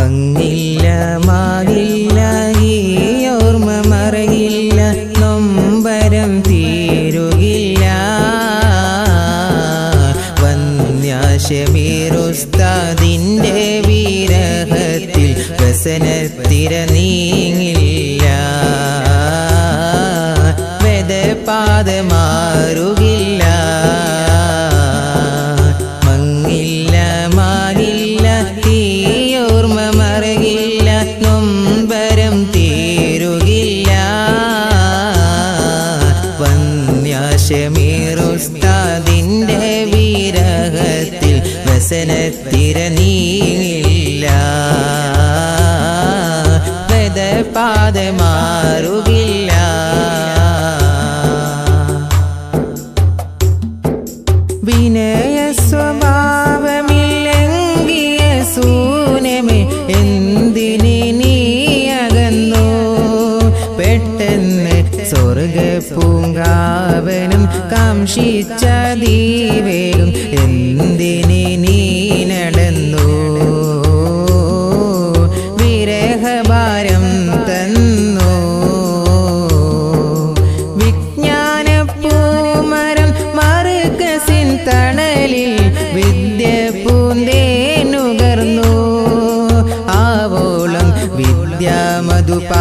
മങ്ങില്ല മാറില്ല ഈ ഓർമ്മ മറയില്ല നൊമ്പരം തീരുകില്ല വന്യാശമീറുസ്താദിന്റെ വിരഹത്തിൽ വ്യസനത്തിര നീങ്ങില്ല വെതപാത മാറുകില്ല മങ്ങില്ല മാറില്ല ഈ ഓർമ്മ മറകില്ല നൊമ്പരം തീരുകില്ല വന്യാശമീറുസ്താദിന്റെ വിരഹത്തിൽ വ്യസനത്തിര നീങ്ങില്ല വെതപാത മാറുകില്ല വിനയ സ്വഭാവമില്ലെങ്കിയ സൂനമേ എന്തിനെ നീ അകന്നു പെട്ടെന്ന് സ്വർഗപ്പൂങ്കാവനം കാംക്ഷിച്ച ദീവേഗം എന്തിനെ നീ നടന്നു വിരഹഭാരം തന്നു വിജ്ഞാനപ്പൂമരം മറുകസിൻ തണലിൽ വിദ്യ പൂന്തേനുകർന്നു ആവോളം വിദ്യാമധുപാനം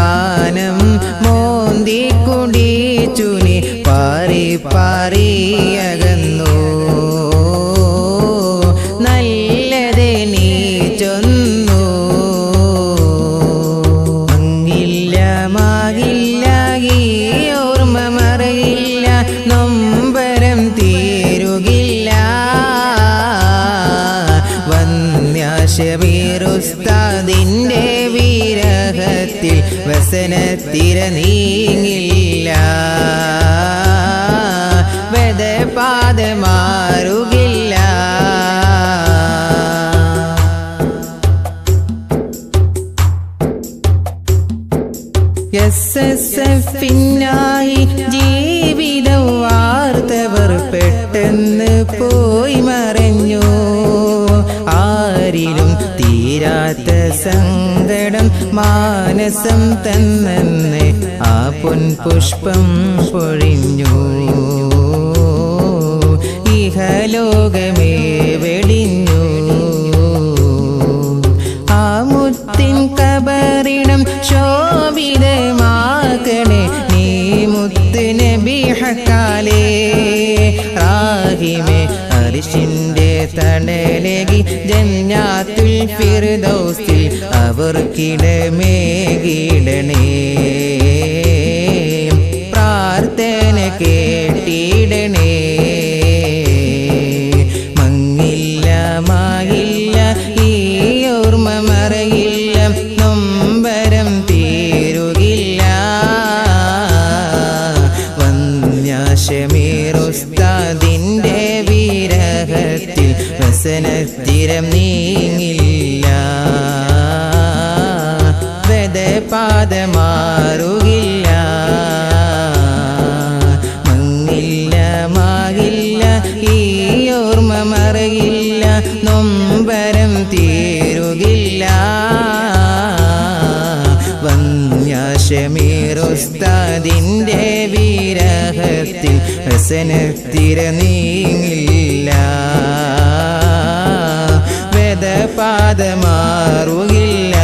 മോന്തി കുടിച്ചുനി പാറി പാറി അകന്നു നല്ലതേ നീ ചൊന്നു മങ്ങില്ല മാകില്ല ഈ ഓർമ്മ മറയില്ല നൊമ്പരം തീരുകില്ല വന്യാശമീറുസ്താദിന്റെ വിരഹത്തിൽ വ്യസനത്തിര നീങ്ങില്ല വെതപാത മാറുകില്ല SSFിനായി ജീവിതം വാർത്തവർ പെട്ടെന്ന് പോയി മറഞ്ഞു ആരിലും തീരാത്ത സങ്കടം മാനസം തന്നെന്ന് ആ പൊൻപുഷ്പം പൊഴിഞ്ഞു ഇഹലോകമേ വെടിഞ്ഞു ആ മുത്തിൻ കബറിടം ശോഭിതമാക്കണേ നീ മുത്ത് നബി ഹക്കാലേ റാഹിമേ അർശിന്റെ തണലേകി ജന്നാത്തുൽ ഫിർദൗസിൽ അവർക്കിടമേകിടണേ പ്രാർത്ഥന കേട്ടിടണേ മങ്ങില്ല മായില്ല ഈ ഓർമ്മ മറയില്ല നൊമ്പരം തീരുകില്ല വന്യാശമീറുസ്താദിന്റെ വിരഹത്തിൽ വ്യസനത്തിരം നീങ്ങില്ല വെതപാത മാറുകില്ല മങ്ങില്ല മാകില്ല ഈ ഓർമ്മ മറയില്ല നൊമ്പരം തീരുകില്ല വന്യാശമീറുസ്താദിന്റെ വിരഹത്തിൽ വ്യസനത്തിര നീങ്ങില്ല വെതപാത മാറുകില്ല